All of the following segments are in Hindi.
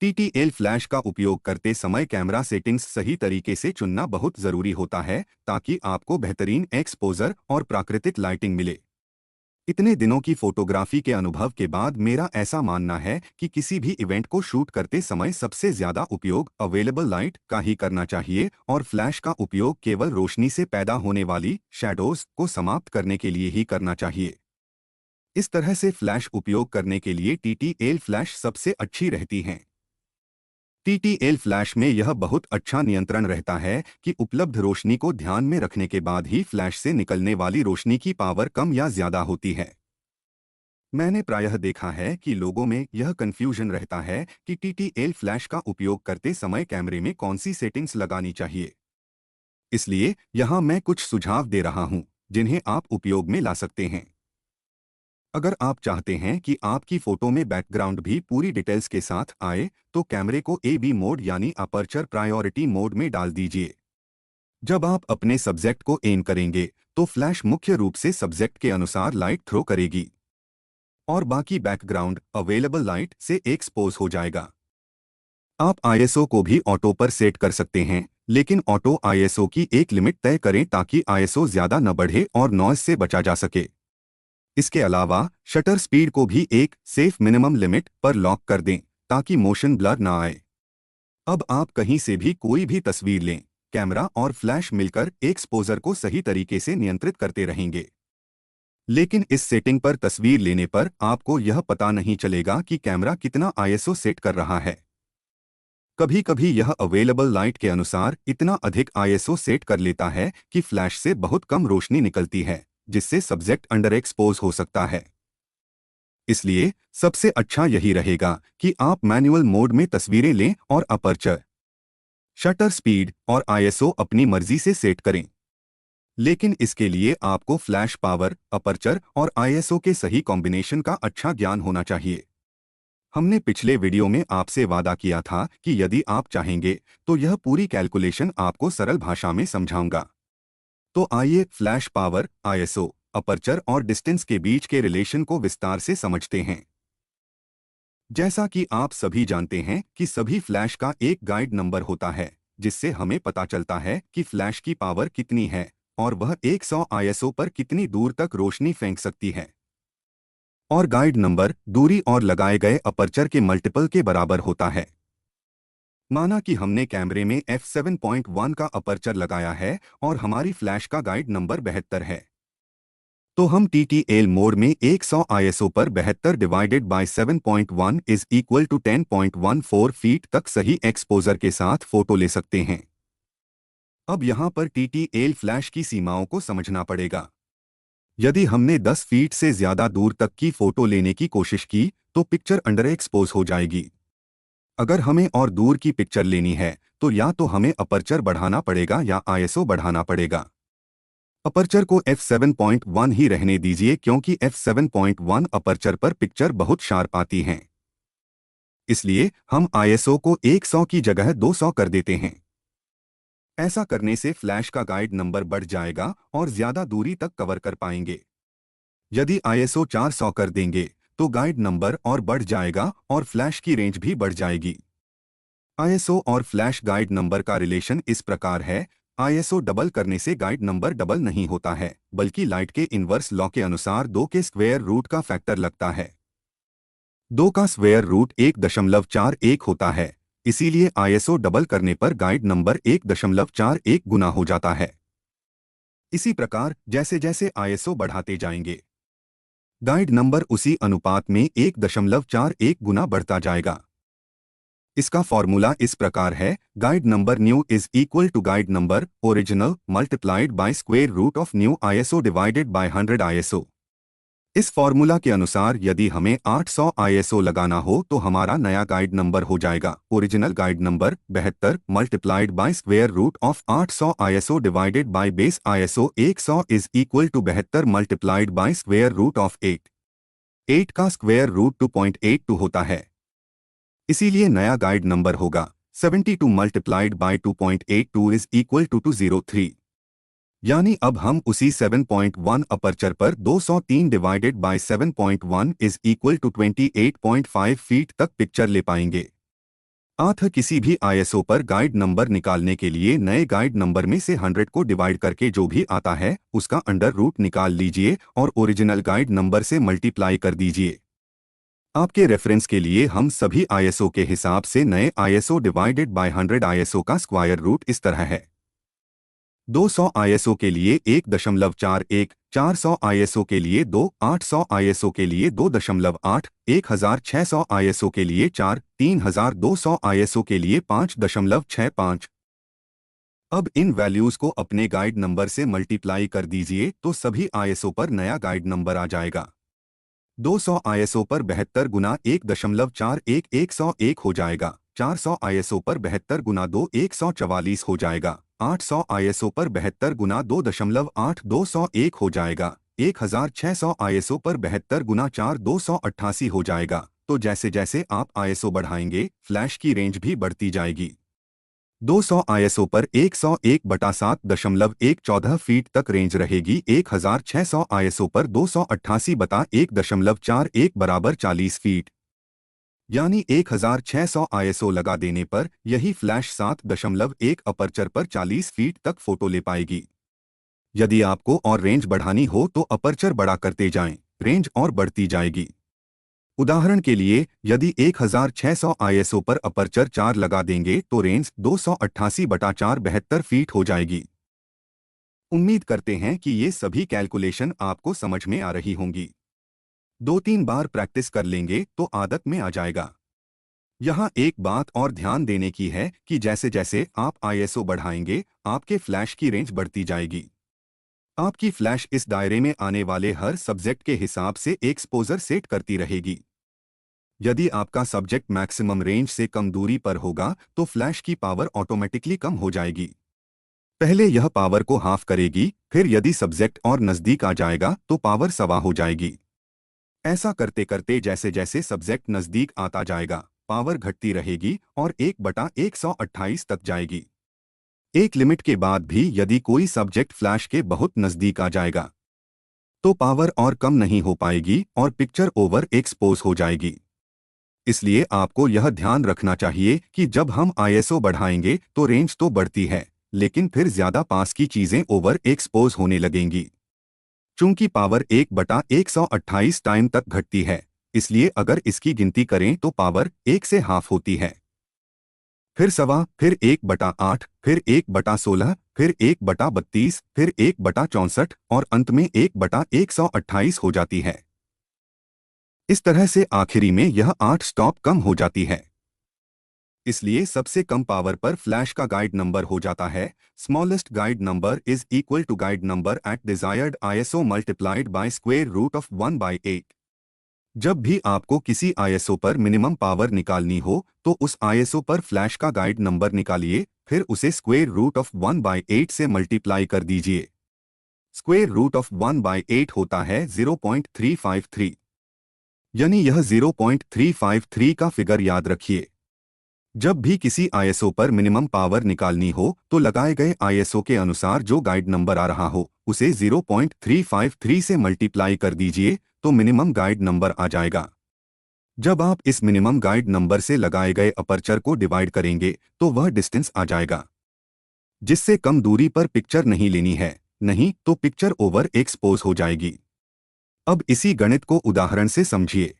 TTL फ्लैश का उपयोग करते समय कैमरा सेटिंग्स सही तरीके से चुनना बहुत ज़रूरी होता है ताकि आपको बेहतरीन एक्सपोजर और प्राकृतिक लाइटिंग मिले। इतने दिनों की फोटोग्राफी के अनुभव के बाद मेरा ऐसा मानना है कि किसी भी इवेंट को शूट करते समय सबसे ज़्यादा उपयोग अवेलेबल लाइट का ही करना चाहिए और फ्लैश का उपयोग केवल रोशनी से पैदा होने वाली शैडोज को समाप्त करने के लिए ही करना चाहिए। इस तरह से फ्लैश उपयोग करने के लिए TTL फ्लैश सबसे अच्छी रहती हैं। TTL फ्लैश में यह बहुत अच्छा नियंत्रण रहता है कि उपलब्ध रोशनी को ध्यान में रखने के बाद ही फ्लैश से निकलने वाली रोशनी की पावर कम या ज़्यादा होती है। मैंने प्रायः देखा है कि लोगों में यह कन्फ्यूजन रहता है कि TTL फ्लैश का उपयोग करते समय कैमरे में कौन सी सेटिंग्स लगानी चाहिए। इसलिए यहाँ मैं कुछ सुझाव दे रहा हूँ जिन्हें आप उपयोग में ला सकते हैं। अगर आप चाहते हैं कि आपकी फ़ोटो में बैकग्राउंड भी पूरी डिटेल्स के साथ आए, तो कैमरे को AB मोड यानी अपर्चर प्रायोरिटी मोड में डाल दीजिए। जब आप अपने सब्जेक्ट को एम करेंगे, तो फ्लैश मुख्य रूप से सब्जेक्ट के अनुसार लाइट थ्रो करेगी और बाकी बैकग्राउंड अवेलेबल लाइट से एक्सपोज हो जाएगा। आप ISO को भी ऑटो पर सेट कर सकते हैं, लेकिन ऑटो ISO की एक लिमिट तय करें ताकि ISO ज़्यादा न बढ़े और नॉइज से बचा जा सके। इसके अलावा शटर स्पीड को भी एक सेफ मिनिमम लिमिट पर लॉक कर दें ताकि मोशन ब्लर ना आए। अब आप कहीं से भी कोई भी तस्वीर लें, कैमरा और फ्लैश मिलकर एक्सपोजर को सही तरीके से नियंत्रित करते रहेंगे। लेकिन इस सेटिंग पर तस्वीर लेने पर आपको यह पता नहीं चलेगा कि कैमरा कितना ISO सेट कर रहा है। कभी कभी यह अवेलेबल लाइट के अनुसार इतना अधिक ISO सेट कर लेता है कि फ्लैश से बहुत कम रोशनी निकलती है, जिससे सब्जेक्ट अंडर एक्सपोज हो सकता है। इसलिए सबसे अच्छा यही रहेगा कि आप मैनुअल मोड में तस्वीरें लें और अपर्चर, शटर स्पीड और ISO अपनी मर्जी से सेट करें। लेकिन इसके लिए आपको फ्लैश पावर, अपर्चर और ISO के सही कॉम्बिनेशन का अच्छा ज्ञान होना चाहिए। हमने पिछले वीडियो में आपसे वादा किया था कि यदि आप चाहेंगे तो यह पूरी कैलकुलेशन आपको सरल भाषा में समझाऊंगा। तो आइए फ्लैश पावर, ISO, अपर्चर और डिस्टेंस के बीच के रिलेशन को विस्तार से समझते हैं। जैसा कि आप सभी जानते हैं कि सभी फ्लैश का एक गाइड नंबर होता है, जिससे हमें पता चलता है कि फ्लैश की पावर कितनी है और वह 100 ISO पर कितनी दूर तक रोशनी फेंक सकती है। और गाइड नंबर दूरी और लगाए गए अपर्चर के मल्टीपल के बराबर होता है। माना कि हमने कैमरे में f7.1 का अपर्चर लगाया है और हमारी फ्लैश का गाइड नंबर 72 है, तो हम TTL मोड में 100 ISO पर 72 divided by 7.1 is equal to 10.14 feet तक सही एक्सपोजर के साथ फोटो ले सकते हैं। अब यहाँ पर TTL फ्लैश की सीमाओं को समझना पड़ेगा। यदि हमने 10 फीट से ज़्यादा दूर तक की फ़ोटो लेने की कोशिश की, तो पिक्चर अंडर एक्सपोज हो जाएगी। अगर हमें और दूर की पिक्चर लेनी है, तो या तो हमें अपर्चर बढ़ाना पड़ेगा या ISO बढ़ाना पड़ेगा। अपर्चर को f7.1 ही रहने दीजिए क्योंकि f7.1 अपर्चर पर पिक्चर बहुत शार्प आती हैं। इसलिए हम ISO को 100 की जगह 200 कर देते हैं। ऐसा करने से फ्लैश का गाइड नंबर बढ़ जाएगा और ज़्यादा दूरी तक कवर कर पाएंगे। यदि ISO 400 कर देंगे, तो गाइड नंबर और बढ़ जाएगा और फ्लैश की रेंज भी बढ़ जाएगी। ISO और फ्लैश गाइड नंबर का रिलेशन इस प्रकार है, ISO डबल करने से गाइड नंबर डबल नहीं होता है, बल्कि लाइट के इन्वर्स लॉ के अनुसार 2 के स्क्वायर रूट का फैक्टर लगता है। 2 का स्क्वायर रूट 1.41 होता है, इसीलिए ISO डबल करने पर गाइड नंबर 1.41 गुना हो जाता है। इसी प्रकार जैसे जैसे ISO बढ़ाते जाएंगे, गाइड नंबर उसी अनुपात में 1.41 गुना बढ़ता जाएगा। इसका फॉर्मूला इस प्रकार है, guide number new is equal to guide number original multiplied by square root of new ISO divided by 100 ISO। इस फॉर्मूला के अनुसार यदि हमें 800 ISO लगाना हो तो हमारा नया गाइड नंबर हो जाएगा original guide number 72 multiplied by square root of 800 ISO divided by base ISO 100 is equal to 72 multiplied by square root of 8 का स्क्वायर रूट 2.82 होता है। इसीलिए नया गाइड नंबर होगा 72 multiplied by 2.82 is equal to 203। यानी अब हम उसी 7.1 अपर्चर पर 203 divided by 7.1 is equal to 28.5 feet तक पिक्चर ले पाएंगे। अतः किसी भी आईएसओ पर गाइड नंबर निकालने के लिए नए गाइड नंबर में से 100 को डिवाइड करके जो भी आता है उसका अंडर रूट निकाल लीजिए और ओरिजिनल गाइड नंबर से मल्टीप्लाई कर दीजिए। आपके रेफरेंस के लिए हम सभी आईएसओ के हिसाब से नए आईएसओ डिवाइडेड बाय 100 आईएसओ का स्क्वायर रूट इस तरह है। 200 आईएसओ के लिए 1.41, 400 आईएसओ के लिए 2, 800 आईएसओ के लिए 2.8, 1600 आईएसओ के लिए 4, 3200 आईएसओ के लिए 5.65। अब इन वैल्यूज को अपने गाइड नंबर से मल्टीप्लाई कर दीजिए तो सभी आईएसओ पर नया गाइड नंबर आ जाएगा। 200 आईएसओ पर 72 गुना 1.41 101 हो जाएगा। 400 आईएसओ पर 72 गुना 2 144 हो जाएगा। 800 आईएसओ पर 72 गुना 2.8 201 हो जाएगा। 1600 आईएसओ पर 72 गुना 4 288 हो जाएगा। तो जैसे जैसे आप आईएसओ बढ़ाएंगे फ्लैश की रेंज भी बढ़ती जाएगी। 200 आईएसओ पर 101/7.114 फीट तक रेंज रहेगी। 1600 आईएसओ पर 288/1.41 बराबर 40 फीट, यानी 1600 आईएसओ लगा देने पर यही फ्लैश 7.1 अपर्चर पर 40 फीट तक फोटो ले पाएगी। यदि आपको और रेंज बढ़ानी हो तो अपर्चर बड़ा करते जाएं, रेंज और बढ़ती जाएगी। उदाहरण के लिए यदि 1600 आईएसओ पर अपर्चर 4 लगा देंगे तो रेंज 288/4 फीट हो जाएगी। उम्मीद करते हैं कि ये सभी कैलकुलेशन आपको समझ में आ रही होंगी। 2-3 बार प्रैक्टिस कर लेंगे तो आदत में आ जाएगा। यहाँ एक बात और ध्यान देने की है कि जैसे जैसे आप आईएसओ बढ़ाएंगे आपके फ्लैश की रेंज बढ़ती जाएगी। आपकी फ्लैश इस दायरे में आने वाले हर सब्जेक्ट के हिसाब से एक्सपोजर सेट करती रहेगी। यदि आपका सब्जेक्ट मैक्सिमम रेंज से कम दूरी पर होगा तो फ्लैश की पावर ऑटोमेटिकली कम हो जाएगी। पहले यह पावर को हाफ करेगी, फिर यदि सब्जेक्ट और नज़दीक आ जाएगा तो पावर सवा हो जाएगी। ऐसा करते करते जैसे जैसे सब्जेक्ट नज़दीक आता जाएगा पावर घटती रहेगी और 1/128 तक जाएगी। एक लिमिट के बाद भी यदि कोई सब्जेक्ट फ्लैश के बहुत नज़दीक आ जाएगा तो पावर और कम नहीं हो पाएगी और पिक्चर ओवर एक्सपोज हो जाएगी। इसलिए आपको यह ध्यान रखना चाहिए कि जब हम आईएसओ बढ़ाएंगे तो रेंज तो बढ़ती है लेकिन फिर ज्यादा पास की चीजें ओवर एक्सपोज होने लगेंगी। चूंकि पावर 1/128 टाइम तक घटती है इसलिए अगर इसकी गिनती करें तो पावर 1 से हाफ होती है, फिर सवा, फिर 1/8, फिर 1/16, फिर 1/32, फिर 1/64 और अंत में 1/128 हो जाती है। इस तरह से आखिरी में यह 8 स्टॉप कम हो जाती है। इसलिए सबसे कम पावर पर फ्लैश का गाइड नंबर हो जाता है smallest guide number is equal to guide number at desired ISO multiplied by square root of 1/8। जब भी आपको किसी आईएसओ पर मिनिमम पावर निकालनी हो तो उस आईएसओ पर फ्लैश का गाइड नंबर निकालिए, फिर उसे स्क्वायर रूट ऑफ 1/8 से मल्टीप्लाई कर दीजिए। स्क्वायर रूट ऑफ 1/8 होता है 0.353, यानी यह 0.353 का फिगर याद रखिए। जब भी किसी आईएसओ पर मिनिमम पावर निकालनी हो तो लगाए गए आईएसओ के अनुसार जो गाइड नंबर आ रहा हो उसे 0.353 से मल्टीप्लाई कर दीजिए तो मिनिमम गाइड नंबर आ जाएगा। जब आप इस मिनिमम गाइड नंबर से लगाए गए अपर्चर को डिवाइड करेंगे तो वह डिस्टेंस आ जाएगा। जिससे कम दूरी पर पिक्चर नहीं लेनी है, नहीं तो पिक्चर ओवर एक्सपोज हो जाएगी। अब इसी गणित को उदाहरण से समझिए।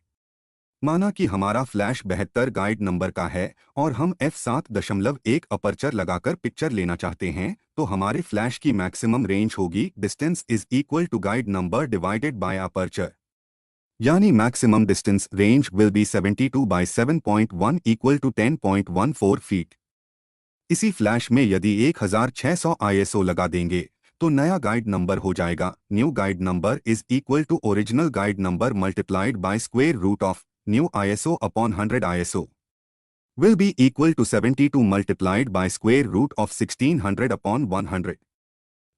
माना कि हमारा फ्लैश 72 गाइड नंबर का है और हम f7.1 अपर्चर लगाकर पिक्चर लेना चाहते हैं तो हमारे फ्लैश की मैक्सिमम रेंज होगी distance is equal to guide number divided by aperture, यानी maximum distance range will be 72/7.1 equal to 10.14 feet. इसी फ्लैश में यदि 1600 आईएसओ लगा देंगे तो नया गाइड नंबर हो जाएगा new guide number is equal to original guide number multiplied by square root of new ISO upon 100 ISO will be equal to 72 multiplied by square root of 1600 upon 100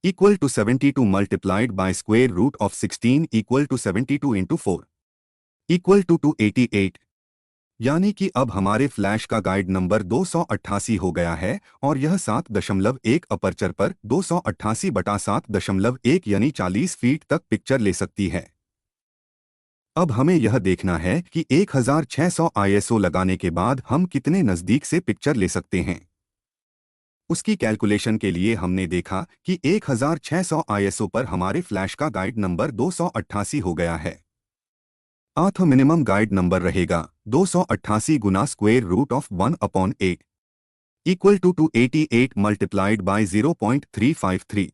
equal to 72 multiplied by square root of 16 equal to 72 into 4 equal to 288। यानी कि अब हमारे फ्लैश का गाइड नंबर 288 हो गया है और यह 7.1 अपर्चर पर 288/7.1 यानी 40 फीट तक पिक्चर ले सकती है। अब हमें यह देखना है कि 1600 ISO लगाने के बाद हम कितने नज़दीक से पिक्चर ले सकते हैं। उसकी कैलकुलेशन के लिए हमने देखा कि 1600 ISO पर हमारे फ्लैश का गाइड नंबर 288 हो गया है। आठ मिनिमम गाइड नंबर रहेगा 288 गुना square root of 1/8 equal to 288 multiplied by 0.353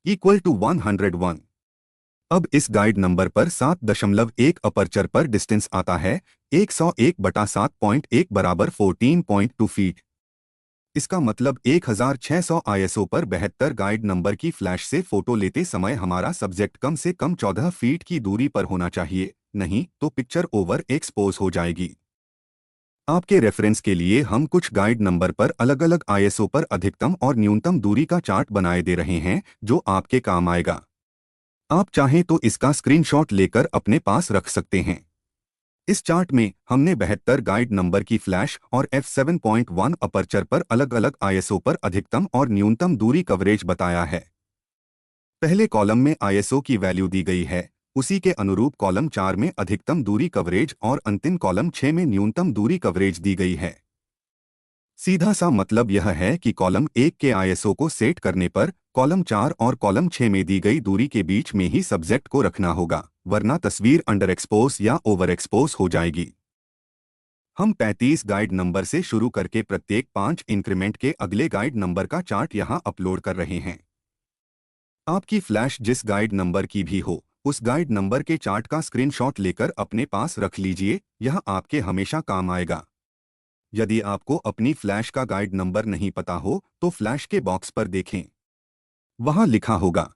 equal to 101। अब इस गाइड नंबर पर 7.1 अपर्चर पर डिस्टेंस आता है 101/7.1 बराबर 14.2 फीट। इसका मतलब 1600 ISO पर 72 गाइड नंबर की फ्लैश से फोटो लेते समय हमारा सब्जेक्ट कम से कम 14 फीट की दूरी पर होना चाहिए, नहीं तो पिक्चर ओवर एक्सपोज हो जाएगी। आपके रेफरेंस के लिए हम कुछ गाइड नंबर पर अलग अलग ISO पर अधिकतम और न्यूनतम दूरी का चार्ट बनाए दे रहे हैं जो आपके काम आएगा। आप चाहें तो इसका स्क्रीनशॉट लेकर अपने पास रख सकते हैं। इस चार्ट में हमने 72 गाइड नंबर की फ्लैश और f7.1 अपर्चर पर अलग अलग ISO पर अधिकतम और न्यूनतम दूरी कवरेज बताया है। पहले कॉलम में ISO की वैल्यू दी गई है, उसी के अनुरूप कॉलम 4 में अधिकतम दूरी कवरेज और अंतिम कॉलम 6 में न्यूनतम दूरी कवरेज दी गई है। सीधा सा मतलब यह है कि कॉलम 1 के ISO को सेट करने पर कॉलम 4 और कॉलम 6 में दी गई दूरी के बीच में ही सब्जेक्ट को रखना होगा, वरना तस्वीर अंडर एक्सपोज या ओवर एक्सपोज हो जाएगी। हम 35 गाइड नंबर से शुरू करके प्रत्येक 5 इंक्रीमेंट के अगले गाइड नंबर का चार्ट यहां अपलोड कर रहे हैं। आपकी फ्लैश जिस गाइड नंबर की भी हो, उस गाइड नंबर के चार्ट का स्क्रीनशॉट लेकर अपने पास रख लीजिए, यह आपके हमेशा काम आएगा। यदि आपको अपनी फ्लैश का गाइड नंबर नहीं पता हो तो फ्लैश के बॉक्स पर देखें, वहां लिखा होगा।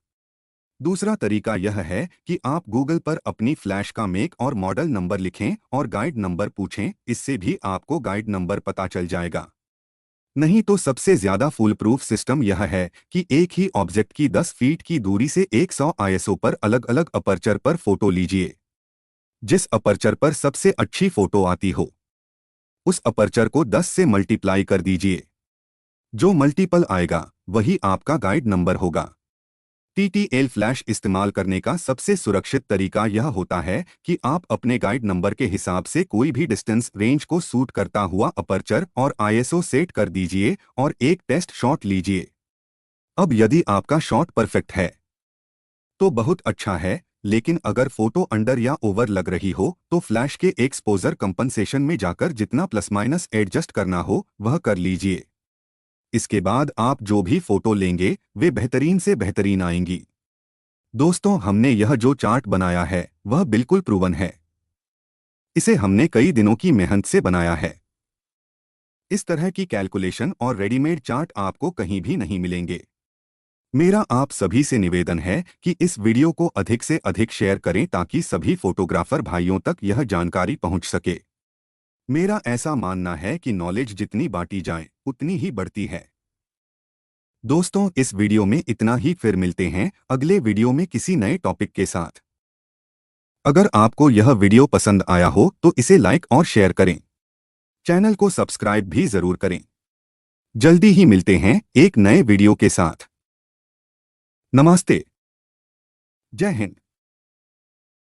दूसरा तरीका यह है कि आप गूगल पर अपनी फ्लैश का मेक और मॉडल नंबर लिखें और गाइड नंबर पूछें, इससे भी आपको गाइड नंबर पता चल जाएगा। नहीं तो सबसे ज्यादा फुल प्रूफ सिस्टम यह है कि एक ही ऑब्जेक्ट की 10 फीट की दूरी से 100 ISO पर अलग अलग अपर्चर पर फोटो लीजिए। जिस अपर्चर पर सबसे अच्छी फोटो आती हो, उस अपर्चर को 10 से मल्टीप्लाई कर दीजिए। जो मल्टीपल आएगा वही आपका गाइड नंबर होगा। TTL फ्लैश इस्तेमाल करने का सबसे सुरक्षित तरीका यह होता है कि आप अपने गाइड नंबर के हिसाब से कोई भी डिस्टेंस रेंज को सूट करता हुआ अपर्चर और ISO सेट कर दीजिए और एक टेस्ट शॉट लीजिए। अब यदि आपका शॉट परफेक्ट है तो बहुत अच्छा है, लेकिन अगर फोटो अंडर या ओवर लग रही हो तो फ्लैश के एक्सपोजर कंपनसेशन में जाकर जितना प्लस माइनस एडजस्ट करना हो वह कर लीजिए। इसके बाद आप जो भी फोटो लेंगे वे बेहतरीन से बेहतरीन आएंगी। दोस्तों, हमने यह जो चार्ट बनाया है वह बिल्कुल प्रूवन है। इसे हमने कई दिनों की मेहनत से बनाया है। इस तरह की कैलकुलेशन और रेडीमेड चार्ट आपको कहीं भी नहीं मिलेंगे। मेरा आप सभी से निवेदन है कि इस वीडियो को अधिक से अधिक शेयर करें ताकि सभी फोटोग्राफर भाइयों तक यह जानकारी पहुंच सके। मेरा ऐसा मानना है कि नॉलेज जितनी बांटी जाए उतनी ही बढ़ती है। दोस्तों, इस वीडियो में इतना ही, फिर मिलते हैं अगले वीडियो में किसी नए टॉपिक के साथ। अगर आपको यह वीडियो पसंद आया हो तो इसे लाइक और शेयर करें। चैनल को सब्सक्राइब भी जरूर करें। जल्दी ही मिलते हैं एक नए वीडियो के साथ। नमस्ते। जय हिंद।